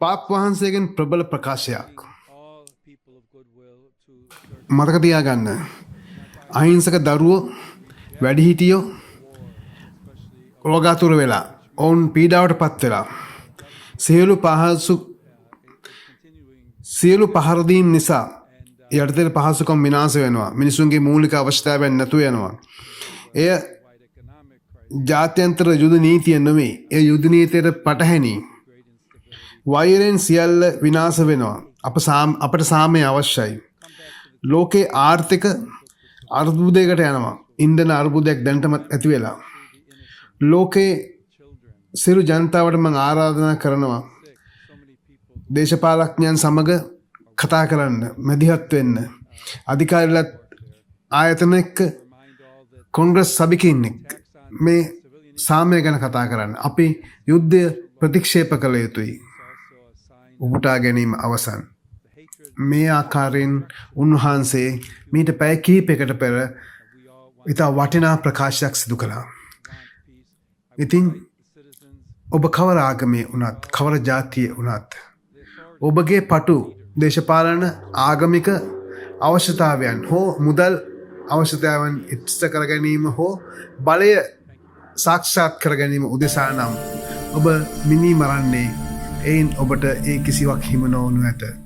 පාප් වහන්සේගෙන් ප්‍රබල ප්‍රකාශයක්. මතක තියාගන්න. අහිංසක දරුවෝ වැඩිහිටියෝ රෝගාතුර වෙලා ඔවුන් පීඩාවට පත් වෙලා සියලු පහරදීම් නිසා යටතේ පහසුකම් විනාශ වෙනවා. මිනිසුන්ගේ මූලික අවශ්‍යතාවයන් නැතු වෙනවා. එය ජාත්‍යන්තර යුද නීතිය නෙමෙයි. ඒ යුද නීතියට පටහැනි. වෛරෙන් සියල්ල විනාශ වෙනවා. අපට සාමය අවශ්‍යයි. ලෝකේ ආර්ථික අර්බුදයකට යනවා. ඉන්ධන අර්බුදයක් දැනටමත් ඇති වෙලා. ලෝකේ සියලු ජනතාවට මම ආරාධනා කරනවා දේශපාලඥයන් සමග කතා කරන්න, මැදිහත් වෙන්න. අධිකාරිලත් ආයතන එක්ක කොංග්‍රස් සභිකින් එක්ක මේ සාමය ගැන කතා කරන්න. අපි යුද්ධය ප්‍රතික්ෂේප කළ යුතුයි. උපුටා ගැනීම අවසන්. මේ ආකාරයෙන් උන්වහන්සේ මීට පැය කිහිපයකට පෙර ඉතා වටිනා ප්‍රකාශයක් සිදු කළා. ඉතින් ඔබ කවර ආගමේ වුණත්, කවර ජාතියේ වුණත්, ඔබගේ පටු දේශපාලන ආගමික අවශ්‍යතාවයන් හෝ මුදල් අවශ්‍යතාවයන් ඉෂ්ට කර ගැනීම හෝ බලය සාක්ෂාත් කර ගැනීම උදෙසා නම් ඔබ මිනී මරන්නේ එයින් ඔබට ඒ කිසිවක් හිම නොවනු ඇත.